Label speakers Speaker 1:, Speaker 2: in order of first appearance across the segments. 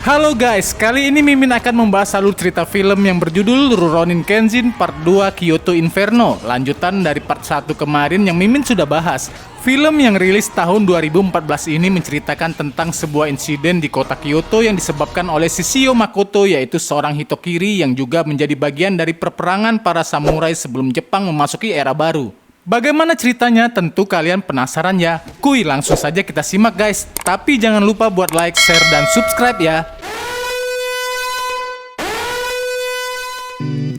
Speaker 1: Halo guys, kali ini Mimin akan membahas alur cerita film yang berjudul Rurouni Kenshin Part 2 Kyoto Inferno, lanjutan dari part 1 kemarin yang Mimin sudah bahas. Film yang rilis tahun 2014 ini menceritakan tentang sebuah insiden di kota Kyoto yang disebabkan oleh Shishio Makoto, yaitu seorang hitokiri yang juga menjadi bagian dari perperangan para samurai sebelum Jepang memasuki era baru. Bagaimana ceritanya? Tentu kalian penasaran ya. Kuy, langsung saja kita simak guys. Tapi jangan lupa buat like, share, dan subscribe ya.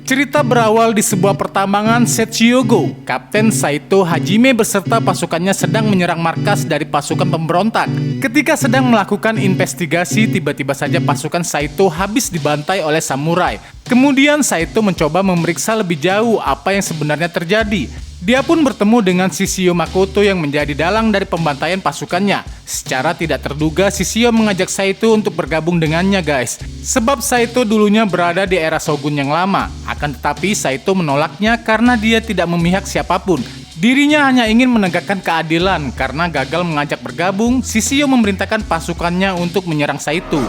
Speaker 1: Cerita berawal di sebuah pertambangan Setsugyo. Kapten Saito Hajime beserta pasukannya sedang menyerang markas dari pasukan pemberontak. Ketika sedang melakukan investigasi, tiba-tiba saja pasukan Saito habis dibantai oleh samurai. Kemudian Saito mencoba memeriksa lebih jauh apa yang sebenarnya terjadi. Dia pun bertemu dengan Shishio Makoto yang menjadi dalang dari pembantaian pasukannya. Secara tidak terduga, Shishio mengajak Saito untuk bergabung dengannya guys. Sebab Saito dulunya berada di era Shogun yang lama. Akan tetapi Saito menolaknya karena dia tidak memihak siapapun. Dirinya hanya ingin menegakkan keadilan. Karena gagal mengajak bergabung, Shishio memerintahkan pasukannya untuk menyerang Saito.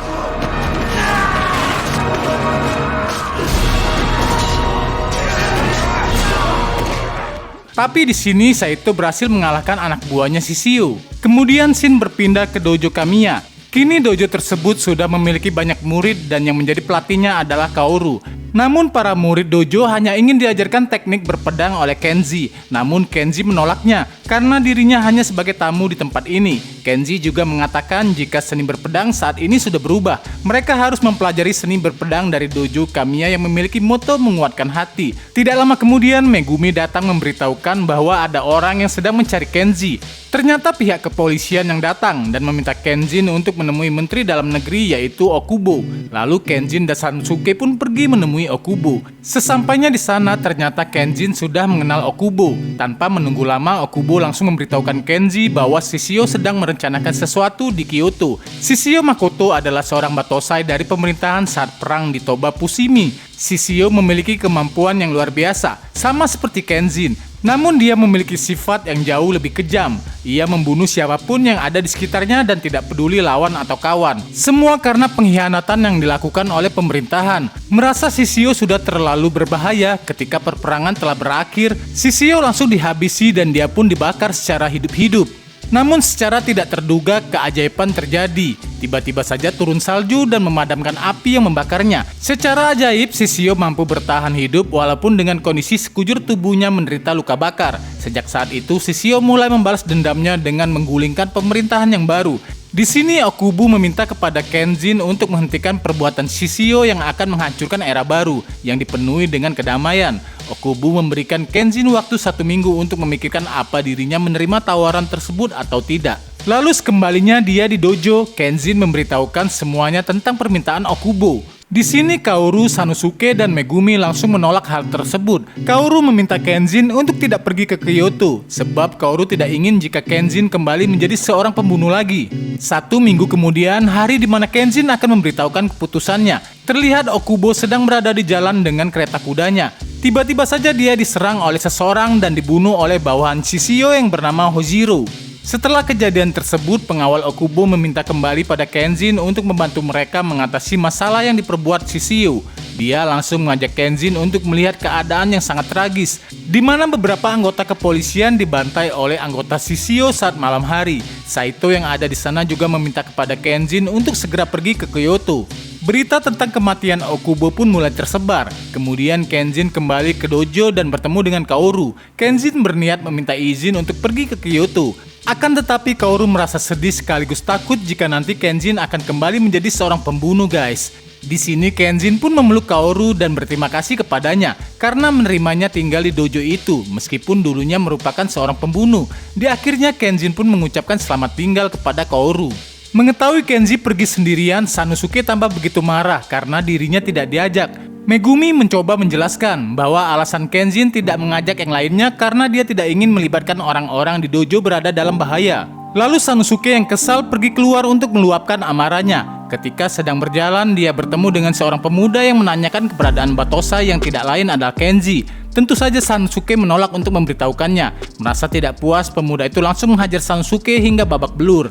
Speaker 1: Tapi di sini Saito berhasil mengalahkan anak buahnya Shishio. Kemudian Shin berpindah ke dojo Kamiya. Kini dojo tersebut sudah memiliki banyak murid dan yang menjadi pelatihnya adalah Kaoru. Namun para murid dojo hanya ingin diajarkan teknik berpedang oleh Kenji. Namun Kenji menolaknya karena dirinya hanya sebagai tamu di tempat ini. Kenji juga mengatakan jika seni berpedang saat ini sudah berubah. Mereka harus mempelajari seni berpedang dari dojo Kamiya yang memiliki moto menguatkan hati. Tidak lama kemudian Megumi datang memberitahukan bahwa ada orang yang sedang mencari Kenji. Ternyata pihak kepolisian yang datang dan meminta Kenshin untuk menemui menteri dalam negeri yaitu Okubo. Lalu Kenshin dan Sanosuke pun pergi menemui Okubo. Sesampainya di sana ternyata Kenshin sudah mengenal Okubo. Tanpa menunggu lama, Okubo langsung memberitahukan Kenji bahwa Shishio sedang merencanakan sesuatu di Kyoto. Shishio Makoto adalah seorang batosai dari pemerintahan saat perang di Toba Fushimi. Shishio memiliki kemampuan yang luar biasa, sama seperti Kenshin. Namun dia memiliki sifat yang jauh lebih kejam. Ia membunuh siapapun yang ada di sekitarnya dan tidak peduli lawan atau kawan. Semua karena pengkhianatan yang dilakukan oleh pemerintahan. Merasa Shishio sudah terlalu berbahaya ketika perperangan telah berakhir, Shishio langsung dihabisi dan dia pun dibakar secara hidup-hidup. Namun secara tidak terduga keajaiban terjadi. Tiba-tiba saja turun salju dan memadamkan api yang membakarnya. Secara ajaib, Shishio mampu bertahan hidup walaupun dengan kondisi sekujur tubuhnya menderita luka bakar. Sejak saat itu, Shishio mulai membalas dendamnya dengan menggulingkan pemerintahan yang baru. Di sini Okubo meminta kepada Kenshin untuk menghentikan perbuatan Shishio yang akan menghancurkan era baru yang dipenuhi dengan kedamaian. Okubo memberikan Kenshin waktu 1 minggu untuk memikirkan apa dirinya menerima tawaran tersebut atau tidak. Lalu sekembalinya dia di dojo, Kenshin memberitahukan semuanya tentang permintaan Okubo. Di sini Kaoru, Sanosuke, dan Megumi langsung menolak hal tersebut. Kaoru meminta Kenshin untuk tidak pergi ke Kyoto, sebab Kaoru tidak ingin jika Kenshin kembali menjadi seorang pembunuh lagi. 1 minggu kemudian, hari di mana Kenshin akan memberitahukan keputusannya. Terlihat Okubo sedang berada di jalan dengan kereta kudanya. Tiba-tiba saja dia diserang oleh seseorang dan dibunuh oleh bawahan Shishio yang bernama Hojiro. Setelah kejadian tersebut, pengawal Okubo meminta kembali pada Kenshin untuk membantu mereka mengatasi masalah yang diperbuat Shishio. Dia langsung mengajak Kenshin untuk melihat keadaan yang sangat tragis, di mana beberapa anggota kepolisian dibantai oleh anggota Shishio saat malam hari. Saito yang ada di sana juga meminta kepada Kenshin untuk segera pergi ke Kyoto. Berita tentang kematian Okubo pun mulai tersebar. Kemudian Kenshin kembali ke dojo dan bertemu dengan Kaoru. Kenshin berniat meminta izin untuk pergi ke Kyoto. Akan tetapi Kaoru merasa sedih sekaligus takut jika nanti Kenshin akan kembali menjadi seorang pembunuh guys. Di sini Kenshin pun memeluk Kaoru dan berterima kasih kepadanya karena menerimanya tinggal di dojo itu meskipun dulunya merupakan seorang pembunuh. Di akhirnya Kenshin pun mengucapkan selamat tinggal kepada Kaoru. Mengetahui Kenji pergi sendirian, Sanosuke tambah begitu marah karena dirinya tidak diajak. Megumi mencoba menjelaskan bahwa alasan Kenshin tidak mengajak yang lainnya karena dia tidak ingin melibatkan orang-orang di dojo berada dalam bahaya. Lalu Sanosuke yang kesal pergi keluar untuk meluapkan amarahnya. Ketika sedang berjalan, dia bertemu dengan seorang pemuda yang menanyakan keberadaan batosai yang tidak lain adalah Kenji. Tentu saja Sanosuke menolak untuk memberitahukannya. Merasa tidak puas, pemuda itu langsung menghajar Sanosuke hingga babak belur.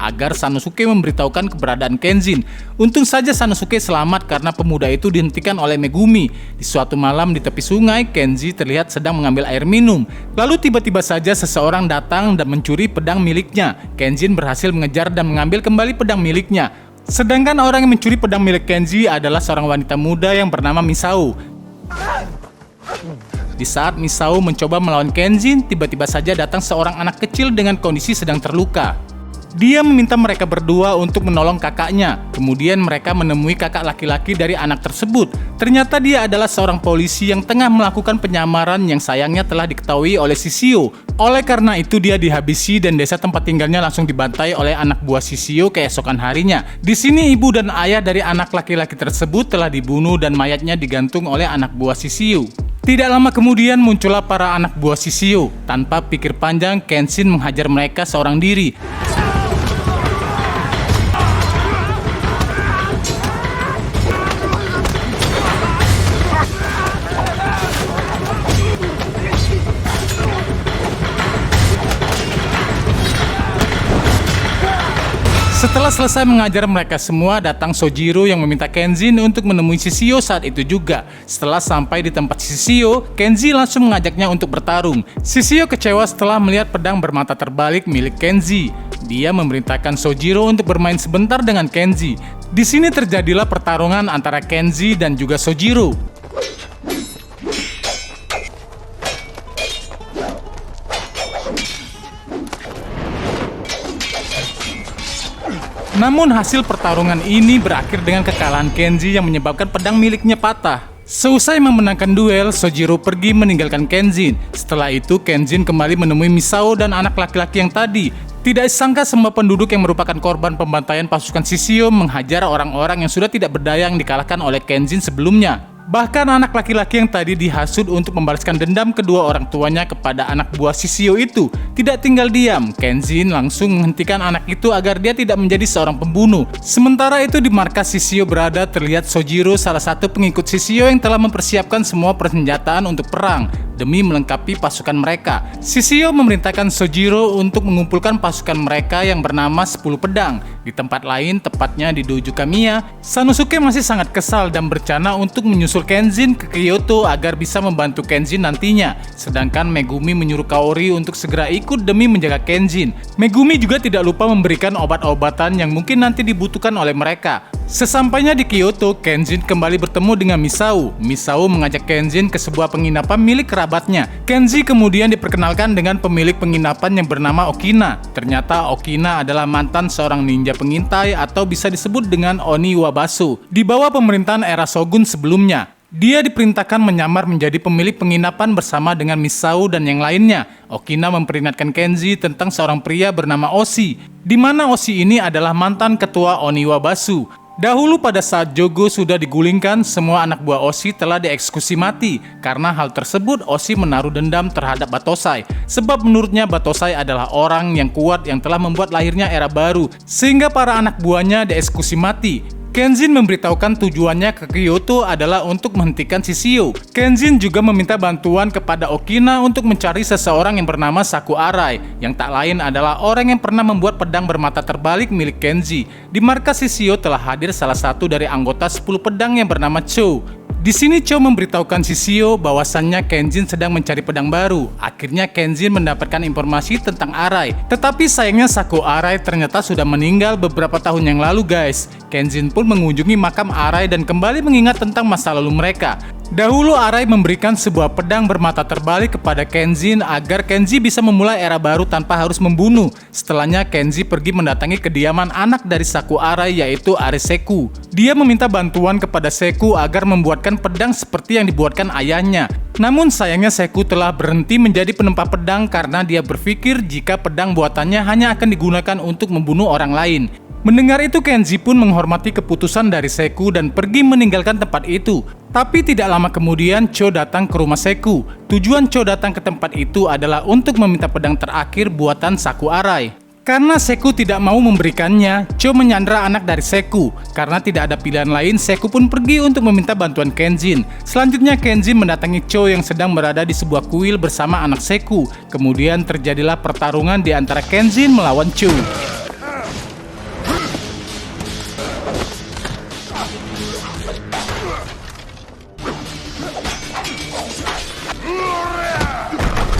Speaker 1: agar Sanosuke memberitahukan keberadaan Kenzin. Untung saja Sanosuke selamat karena pemuda itu dihentikan oleh Megumi. Di suatu malam di tepi sungai, Kenji terlihat sedang mengambil air minum. Lalu tiba-tiba saja seseorang datang dan mencuri pedang miliknya. Kenzin berhasil mengejar dan mengambil kembali pedang miliknya. Sedangkan orang yang mencuri pedang milik Kenji adalah seorang wanita muda yang bernama Misao. Di saat Misao mencoba melawan Kenzin, tiba-tiba saja datang seorang anak kecil dengan kondisi sedang terluka. Dia meminta mereka berdua untuk menolong kakaknya. Kemudian mereka menemui kakak laki-laki dari anak tersebut. Ternyata dia adalah seorang polisi yang tengah melakukan penyamaran yang sayangnya telah diketahui oleh Shishio. Oleh karena itu dia dihabisi dan desa tempat tinggalnya langsung dibantai oleh anak buah Shishio keesokan harinya. Di sini ibu dan ayah dari anak laki-laki tersebut telah dibunuh dan mayatnya digantung oleh anak buah Shishio. Tidak lama kemudian muncullah para anak buah Shishio. Tanpa pikir panjang, Kenshin menghajar mereka seorang diri. Setelah selesai mengajar mereka semua, datang Sojiro yang meminta Kenzin untuk menemui Shishio saat itu juga. Setelah sampai di tempat Shishio, Kenji langsung mengajaknya untuk bertarung. Shishio kecewa setelah melihat pedang bermata terbalik milik Kenji. Dia memerintahkan Sojiro untuk bermain sebentar dengan Kenji. Di sini terjadilah pertarungan antara Kenji dan juga Sojiro. Namun hasil pertarungan ini berakhir dengan kekalahan Kenji yang menyebabkan pedang miliknya patah. Seusai memenangkan duel, Sojiro pergi meninggalkan Kenzin. Setelah itu, Kenzin kembali menemui Misao dan anak laki-laki yang tadi. Tidak disangka semua penduduk yang merupakan korban pembantaian pasukan Shishio menghajar orang-orang yang sudah tidak berdaya yang dikalahkan oleh Kenzin sebelumnya. Bahkan anak laki-laki yang tadi dihasut untuk membalaskan dendam kedua orang tuanya kepada anak buah Shishio itu tidak tinggal diam. Kenzin langsung menghentikan anak itu agar dia tidak menjadi seorang pembunuh. Sementara itu di markas Shishio berada terlihat Sojiro, salah satu pengikut Shishio yang telah mempersiapkan semua persenjataan untuk perang demi melengkapi pasukan mereka. Shishio memerintahkan Sojiro untuk mengumpulkan pasukan mereka yang bernama 10 pedang. Di tempat lain, tepatnya di Dojo Kamiya, Sanosuke masih sangat kesal dan berencana untuk menyusul Kenzin ke Kyoto agar bisa membantu Kenzin nantinya. Sedangkan Megumi menyuruh Kaori untuk segera ikut demi menjaga Kenzin. Megumi juga tidak lupa memberikan obat-obatan yang mungkin nanti dibutuhkan oleh mereka. Sesampainya di Kyoto, Kenzin kembali bertemu dengan Misao. Misao mengajak Kenzin ke sebuah penginapan milik kerabatnya. Kenji kemudian diperkenalkan dengan pemilik penginapan yang bernama Okina. Ternyata Okina adalah mantan seorang ninja pengintai atau bisa disebut dengan Oni Wabasu di bawah pemerintahan era Shogun sebelumnya. Dia diperintahkan menyamar menjadi pemilik penginapan bersama dengan Misao dan yang lainnya. Okina memperingatkan Kenji tentang seorang pria bernama Oshi, di mana Oshi ini adalah mantan ketua Oni Wabasu. Dahulu pada saat Jogo sudah digulingkan, semua anak buah Oshi telah dieksekusi mati. Karena hal tersebut, Oshi menaruh dendam terhadap Batosai. Sebab menurutnya Batosai adalah orang yang kuat yang telah membuat lahirnya era baru, sehingga para anak buahnya dieksekusi mati. Kenzin memberitahukan tujuannya ke Kyoto adalah untuk menghentikan Shishio. Kenzin juga meminta bantuan kepada Okina untuk mencari seseorang yang bernama Saku Arai, yang tak lain adalah orang yang pernah membuat pedang bermata terbalik milik Kenji. Di markas Shishio telah hadir salah satu dari anggota 10 pedang yang bernama Cho. Di sini Cho memberitahukan Shishio bahwasannya Kenzin sedang mencari pedang baru. Akhirnya Kenzin mendapatkan informasi tentang Arai. Tetapi sayangnya Saku Arai ternyata sudah meninggal beberapa tahun yang lalu guys. Kenzin pun mengunjungi makam Arai dan kembali mengingat tentang masa lalu mereka. Dahulu Arai memberikan sebuah pedang bermata terbalik kepada Kenzin agar Kenji bisa memulai era baru tanpa harus membunuh. Setelahnya Kenji pergi mendatangi kediaman anak dari Saku Arai yaitu Ariseku. Dia meminta bantuan kepada Seku agar membuatkan pedang seperti yang dibuatkan ayahnya. Namun sayangnya Seku telah berhenti menjadi penempa pedang karena dia berpikir jika pedang buatannya hanya akan digunakan untuk membunuh orang lain. Mendengar itu Kenji pun menghormati keputusan dari Seku dan pergi meninggalkan tempat itu. Tapi tidak lama kemudian Cho datang ke rumah Seku. Tujuan Cho datang ke tempat itu adalah untuk meminta pedang terakhir buatan Saku Arai. Karena Seku tidak mau memberikannya, Cho menyandra anak dari Seku. Karena tidak ada pilihan lain, Seku pun pergi untuk meminta bantuan Kenzin. Selanjutnya Kenzin mendatangi Cho yang sedang berada di sebuah kuil bersama anak Seku. Kemudian terjadilah pertarungan di antara Kenzin melawan Cho.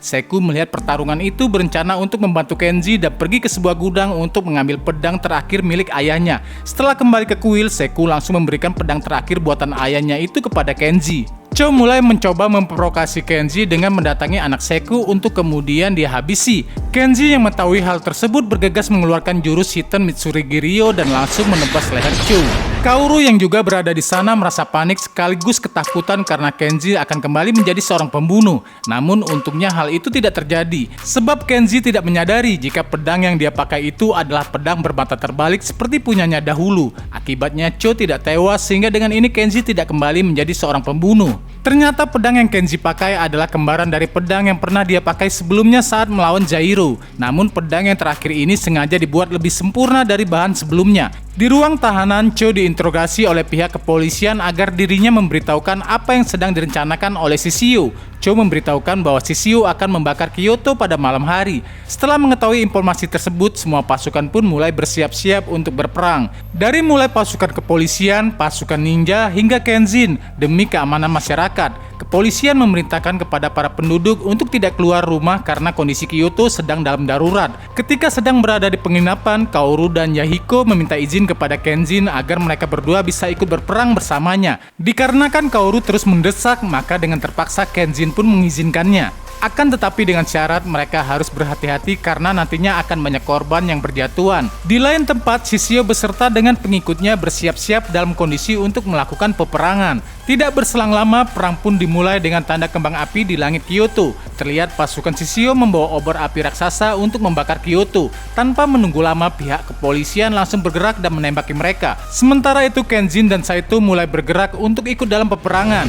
Speaker 1: Seku melihat pertarungan itu berencana untuk membantu Kenji dan pergi ke sebuah gudang untuk mengambil pedang terakhir milik ayahnya. Setelah kembali ke kuil, Seku langsung memberikan pedang terakhir buatan ayahnya itu kepada Kenji. Cho mulai mencoba memprovokasi Kenji dengan mendatangi anak Seku untuk kemudian dihabisi. Kenji yang mengetahui hal tersebut bergegas mengeluarkan jurus Hiten Mitsurigi Ryo dan langsung menebas leher Cho. Kaoru yang juga berada di sana merasa panik sekaligus ketakutan karena Kenji akan kembali menjadi seorang pembunuh. Namun untungnya hal itu tidak terjadi, sebab Kenji tidak menyadari jika pedang yang dia pakai itu adalah pedang bermata terbalik seperti punyanya dahulu. Akibatnya Cho tidak tewas sehingga dengan ini Kenji tidak kembali menjadi seorang pembunuh. Ternyata pedang yang Kenji pakai adalah kembaran dari pedang yang pernah dia pakai sebelumnya saat melawan Jairo. Namun pedang yang terakhir ini sengaja dibuat lebih sempurna dari bahan sebelumnya. Di ruang tahanan, Cho diinterogasi oleh pihak kepolisian agar dirinya memberitahukan apa yang sedang direncanakan oleh Shishio. Cho memberitahukan bahwa Shishio akan membakar Kyoto pada malam hari. Setelah mengetahui informasi tersebut, semua pasukan pun mulai bersiap-siap untuk berperang. Dari mulai pasukan kepolisian, pasukan ninja, hingga Kenshin demi keamanan masyarakat. Kepolisian memerintahkan kepada para penduduk untuk tidak keluar rumah karena kondisi Kyoto sedang dalam darurat. Ketika sedang berada di penginapan, Kaoru dan Yahiko meminta izin kepada Kenshin agar mereka berdua bisa ikut berperang bersamanya. Dikarenakan Kaoru terus mendesak, maka dengan terpaksa Kenshin pun mengizinkannya. Akan tetapi dengan syarat mereka harus berhati-hati karena nantinya akan banyak korban yang berjatuhan. Di lain tempat, Shishio beserta dengan pengikutnya bersiap-siap dalam kondisi untuk melakukan peperangan. Tidak berselang lama, perang pun dimulai dengan tanda kembang api di langit Kyoto. Terlihat pasukan Shishio membawa obor api raksasa untuk membakar Kyoto. Tanpa menunggu lama, pihak kepolisian langsung bergerak dan menembaki mereka. Sementara itu, Kenshin dan Saito mulai bergerak untuk ikut dalam peperangan.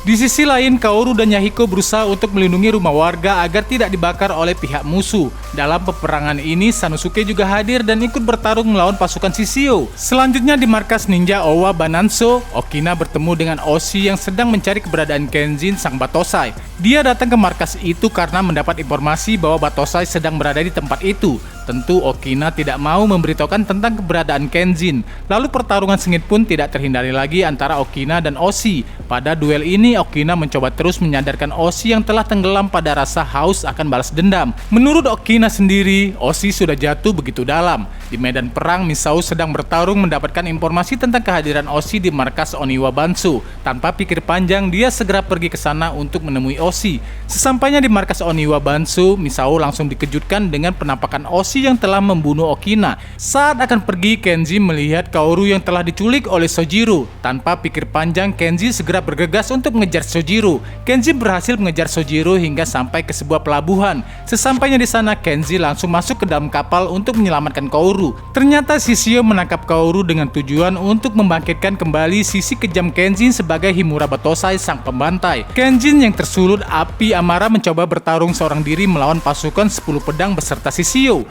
Speaker 1: Di sisi lain, Kaoru dan Yahiko berusaha untuk melindungi rumah warga agar tidak dibakar oleh pihak musuh. Dalam peperangan ini, Sanosuke juga hadir dan ikut bertarung melawan pasukan Shishio. Selanjutnya di markas ninja Owa Bananso, Okina bertemu dengan Oshi yang sedang mencari keberadaan Kenshin sang Batosai. Dia datang ke markas itu karena mendapat informasi bahwa Batosai sedang berada di tempat itu. Tentu Okina tidak mau memberitahukan tentang keberadaan Kenshin. Lalu pertarungan sengit pun tidak terhindari lagi antara Okina dan Oshi. Pada duel ini, Okina mencoba terus menyadarkan Oshi yang telah tenggelam pada rasa haus akan balas dendam. Menurut Okina sendiri, Oshi sudah jatuh begitu dalam. Di medan perang, Misao sedang bertarung mendapatkan informasi tentang kehadiran Oshi di markas Oniwa Bansu. Tanpa pikir panjang, dia segera pergi ke sana untuk menemui Oshi. Sesampainya di markas Oniwa Bansu, Misao langsung dikejutkan dengan penampakan Oshi yang telah membunuh Okina. Saat akan pergi, Kenji melihat Kaoru yang telah diculik oleh Sojiro. Tanpa pikir panjang, Kenji segera bergegas untuk mengejar Sojiro. Kenji berhasil mengejar Sojiro hingga sampai ke sebuah pelabuhan. Sesampainya di sana, Kenji langsung masuk ke dalam kapal untuk menyelamatkan Kaoru. Ternyata Shishio menangkap Kaoru dengan tujuan untuk membangkitkan kembali sisi kejam Kenshin sebagai Himura Batosai sang pembantai. Kenshin yang tersulut api amarah mencoba bertarung seorang diri melawan pasukan 10 pedang beserta Shishio.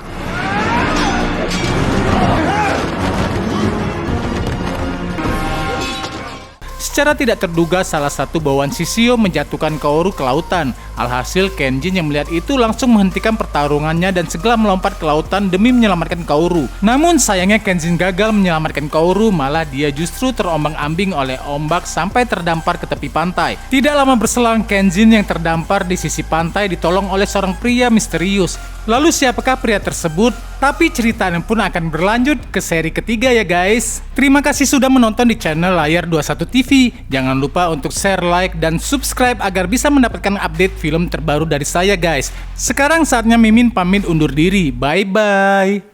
Speaker 1: Secara tidak terduga, salah satu bawaan Shishio menjatuhkan Kaoru ke lautan. Alhasil, Kenshin yang melihat itu langsung menghentikan pertarungannya dan segera melompat ke lautan demi menyelamatkan Kaoru. Namun sayangnya Kenshin gagal menyelamatkan Kaoru, malah dia justru terombang-ambing oleh ombak sampai terdampar ke tepi pantai. Tidak lama berselang, Kenshin yang terdampar di sisi pantai ditolong oleh seorang pria misterius. Lalu siapakah pria tersebut? Tapi ceritanya pun akan berlanjut ke seri ketiga ya guys. Terima kasih sudah menonton di channel Layar 21 TV. Jangan lupa untuk share, like, dan subscribe agar bisa mendapatkan update film terbaru dari saya guys. Sekarang saatnya Mimin pamit undur diri. Bye-bye.